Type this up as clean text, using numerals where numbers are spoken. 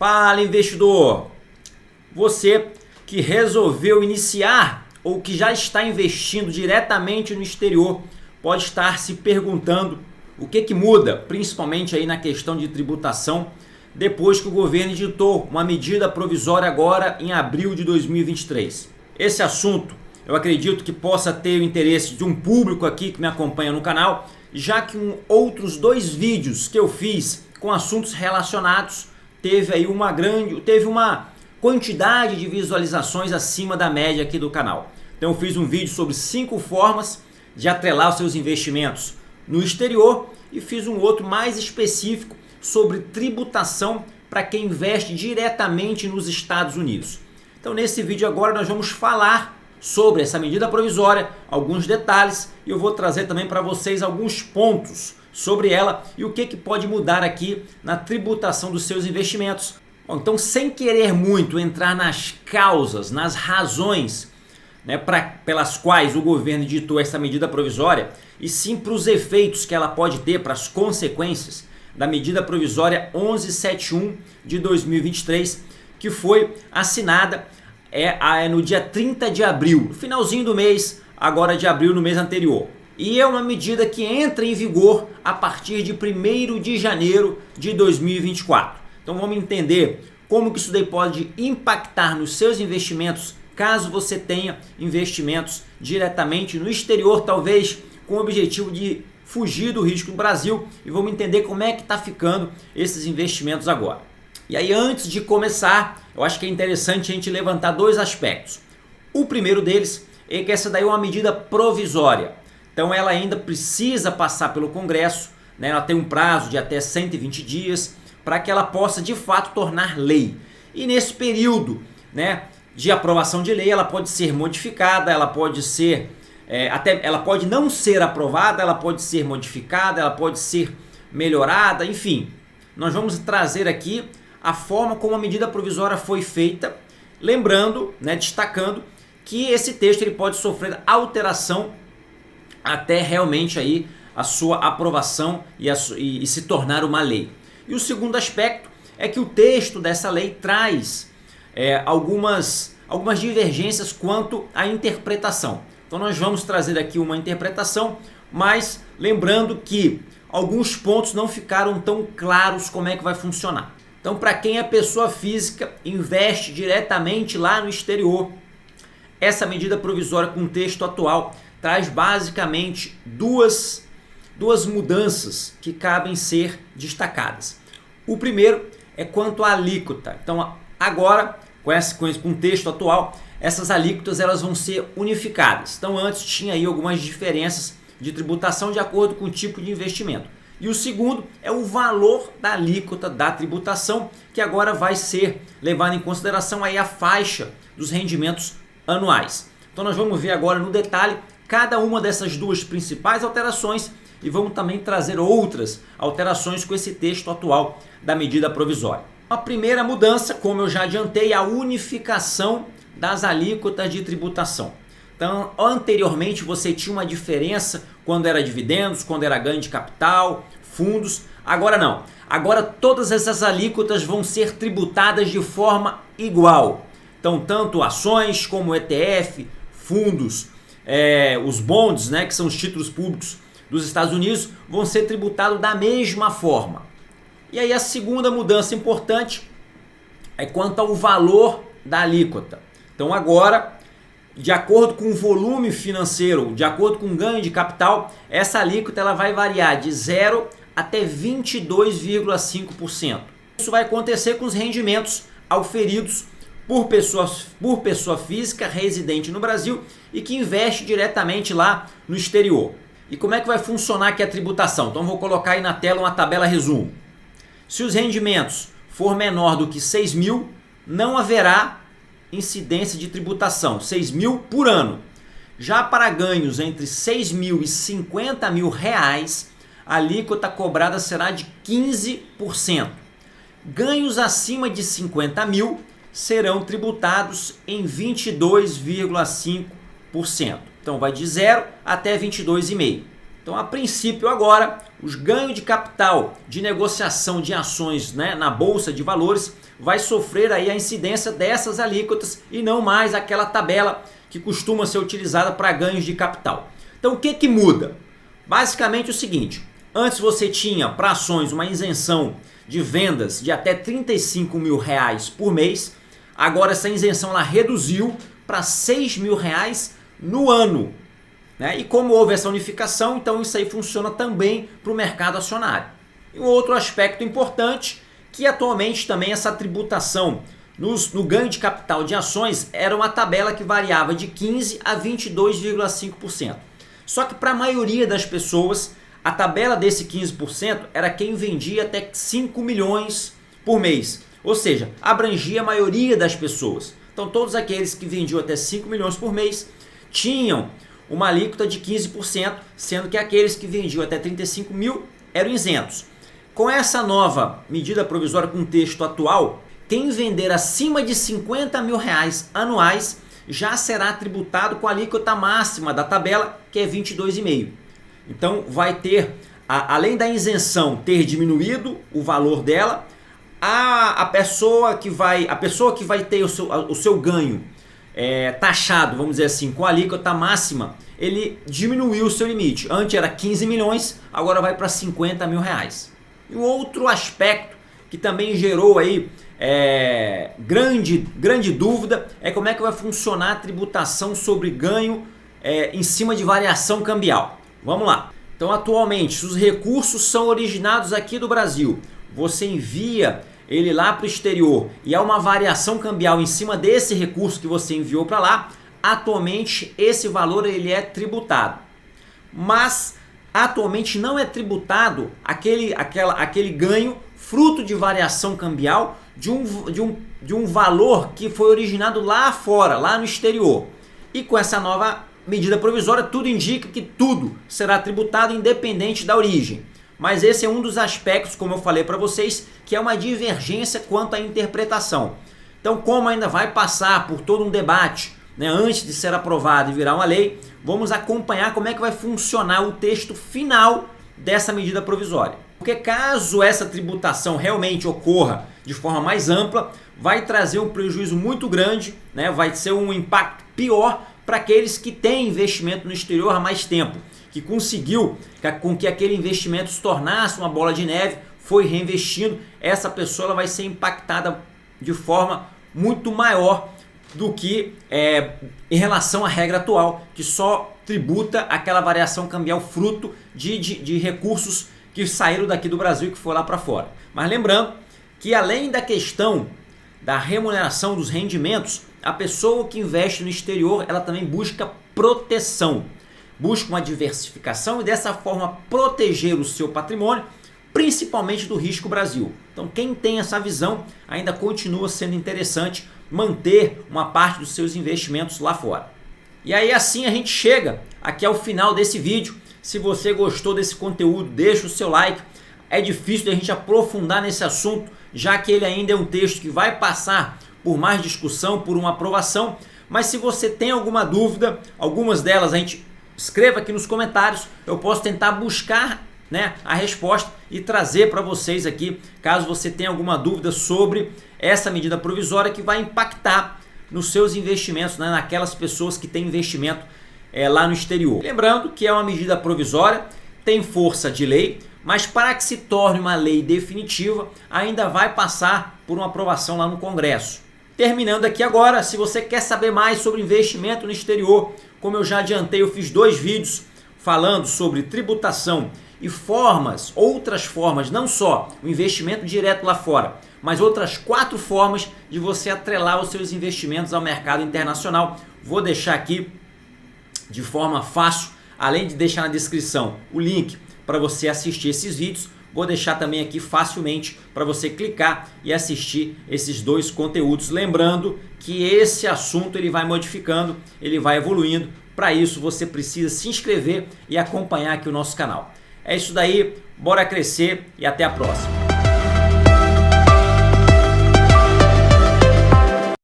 Fala, investidor! Você que resolveu iniciar ou que já está investindo diretamente no exterior pode estar se perguntando o que muda, principalmente aí na questão de tributação, depois que o governo editou uma medida provisória agora em abril de 2023. Esse assunto eu acredito que possa ter o interesse de um público aqui que me acompanha no canal, já que outros dois vídeos que eu fiz com assuntos relacionados teve uma quantidade de visualizações acima da média aqui do canal. Então eu fiz um vídeo sobre 5 formas de atrelar os seus investimentos no exterior e fiz um outro mais específico sobre tributação para quem investe diretamente nos Estados Unidos. Então nesse vídeo agora nós vamos falar sobre essa medida provisória, alguns detalhes, e eu vou trazer também para vocês alguns pontos sobre ela e o que pode mudar aqui na tributação dos seus investimentos. Bom, então, sem querer muito entrar nas causas, nas razões, pelas quais o governo editou essa medida provisória, e sim para os efeitos que ela pode ter, para as consequências da medida provisória 1171 de 2023, que foi assinada no dia 30 de abril, no finalzinho do mês, agora de abril, no mês anterior. E é uma medida que entra em vigor a partir de 1º de janeiro de 2024. Então vamos entender como que isso daí pode impactar nos seus investimentos, caso você tenha investimentos diretamente no exterior, talvez com o objetivo de fugir do risco no Brasil, e vamos entender como é que está ficando esses investimentos agora. E aí, antes de começar, eu acho que é interessante a gente levantar dois aspectos. O primeiro deles é que essa daí é uma medida provisória. Então ela ainda precisa passar pelo Congresso, ela tem um prazo de até 120 dias para que ela possa de fato tornar lei. E nesse período de aprovação de lei, ela pode ser modificada, ela pode ser ela pode não ser aprovada, ela pode ser modificada, ela pode ser melhorada, enfim. Nós vamos trazer aqui a forma como a medida provisória foi feita, lembrando, destacando que esse texto ele pode sofrer alteração até realmente aí a sua aprovação e se tornar uma lei. E o segundo aspecto é que o texto dessa lei traz algumas divergências quanto à interpretação. Então nós vamos trazer aqui uma interpretação, mas lembrando que alguns pontos não ficaram tão claros como é que vai funcionar. Então, para quem é pessoa física, investe diretamente lá no exterior, essa medida provisória com o texto atual traz basicamente duas mudanças que cabem ser destacadas. O primeiro é quanto à alíquota. Então, agora, com o texto atual, essas alíquotas elas vão ser unificadas. Então, antes tinha aí algumas diferenças de tributação de acordo com o tipo de investimento. E o segundo é o valor da alíquota da tributação, que agora vai ser levado em consideração aí a faixa dos rendimentos anuais. Então nós vamos ver agora no detalhe cada uma dessas duas principais alterações e vamos também trazer outras alterações com esse texto atual da medida provisória. A primeira mudança, como eu já adiantei, é a unificação das alíquotas de tributação. Então, anteriormente você tinha uma diferença quando era dividendos, quando era ganho de capital, fundos. Agora não. Agora todas essas alíquotas vão ser tributadas de forma igual. Então, tanto ações como ETF, fundos, os bonds, que são os títulos públicos dos Estados Unidos, vão ser tributados da mesma forma. E aí a segunda mudança importante é quanto ao valor da alíquota. Então agora, de acordo com o volume financeiro, de acordo com o ganho de capital, essa alíquota ela vai variar de 0 até 22,5%. Isso vai acontecer com os rendimentos auferidos por pessoa física residente no Brasil e que investe diretamente lá no exterior. E como é que vai funcionar aqui a tributação? Então vou colocar aí na tela uma tabela resumo. Se os rendimentos for menor do que 6 mil, não haverá incidência de tributação, 6 mil por ano. Já para ganhos entre 6 mil e 50 mil reais, a alíquota cobrada será de 15%. Ganhos acima de 50 mil serão tributados em 22,5%. Então vai de 0 até 22,5%. Então, a princípio agora, os ganhos de capital de negociação de ações, né, na Bolsa de Valores vai sofrer aí a incidência dessas alíquotas e não mais aquela tabela que costuma ser utilizada para ganhos de capital. Então, o que muda? Basicamente o seguinte: antes você tinha para ações uma isenção de vendas de até R$35 mil por mês. Agora essa isenção ela reduziu para R$6 mil no ano. Né? E como houve essa unificação, então isso aí funciona também para o mercado acionário. E um outro aspecto importante, que atualmente também essa tributação no ganho de capital de ações era uma tabela que variava de 15% a 22,5%. Só que para a maioria das pessoas, a tabela desse 15% era quem vendia até 5 milhões por mês. Ou seja, abrangia a maioria das pessoas. Então todos aqueles que vendiam até 5 milhões por mês tinham uma alíquota de 15%, sendo que aqueles que vendiam até 35 mil eram isentos. Com essa nova medida provisória com o texto atual, quem vender acima de R$50 mil anuais já será tributado com a alíquota máxima da tabela, que é 22,5%. Então vai ter, além da isenção ter diminuído o valor dela, a pessoa que vai ter o seu ganho taxado, vamos dizer assim, com a alíquota máxima, ele diminuiu o seu limite. Antes era 15 milhões, agora vai para R$50 mil. E um outro aspecto que também gerou aí grande dúvida é como é que vai funcionar a tributação sobre ganho em cima de variação cambial. Vamos lá. Então, atualmente, se os recursos são originados aqui do Brasil, você envia ele lá para o exterior e há uma variação cambial em cima desse recurso que você enviou para lá, atualmente esse valor ele é tributado. Mas atualmente não é tributado aquele ganho fruto de variação cambial de um valor que foi originado lá fora, lá no exterior. E com essa nova medida provisória, tudo indica que tudo será tributado independente da origem. Mas esse é um dos aspectos, como eu falei para vocês, que é uma divergência quanto à interpretação. Então, como ainda vai passar por todo um debate, né, antes de ser aprovado e virar uma lei, vamos acompanhar como é que vai funcionar o texto final dessa medida provisória. Porque caso essa tributação realmente ocorra de forma mais ampla, vai trazer um prejuízo muito grande, né, vai ser um impacto pior para aqueles que têm investimento no exterior há mais tempo, que conseguiu com que aquele investimento se tornasse uma bola de neve, foi reinvestindo, essa pessoa ela vai ser impactada de forma muito maior do que em relação à regra atual, que só tributa aquela variação cambial fruto de recursos que saíram daqui do Brasil e que foram lá para fora. Mas lembrando que além da questão da remuneração dos rendimentos, a pessoa que investe no exterior, ela também busca proteção, busca uma diversificação e dessa forma proteger o seu patrimônio, principalmente do risco Brasil. Então quem tem essa visão ainda continua sendo interessante manter uma parte dos seus investimentos lá fora. E aí assim a gente chega aqui ao final desse vídeo. Se você gostou desse conteúdo, deixa o seu like. É difícil de a gente aprofundar nesse assunto, já que ele ainda é um texto que vai passar por mais discussão, por uma aprovação. Mas se você tem alguma dúvida, algumas delas a gente escreva aqui nos comentários, eu posso tentar buscar, né, a resposta e trazer para vocês aqui, caso você tenha alguma dúvida sobre essa medida provisória que vai impactar nos seus investimentos, né, naquelas pessoas que têm investimento lá no exterior. Lembrando que é uma medida provisória, tem força de lei, mas para que se torne uma lei definitiva, ainda vai passar por uma aprovação lá no Congresso. Terminando aqui agora, se você quer saber mais sobre investimento no exterior, como eu já adiantei, eu fiz 2 vídeos falando sobre tributação e outras formas, não só o investimento direto lá fora, mas outras 4 formas de você atrelar os seus investimentos ao mercado internacional. Vou deixar aqui de forma fácil, além de deixar na descrição o link para você assistir esses vídeos, vou deixar também aqui facilmente para você clicar e assistir esses 2 conteúdos. Lembrando que esse assunto ele vai modificando, ele vai evoluindo. Para isso você precisa se inscrever e acompanhar aqui o nosso canal. É isso daí, bora crescer e até a próxima.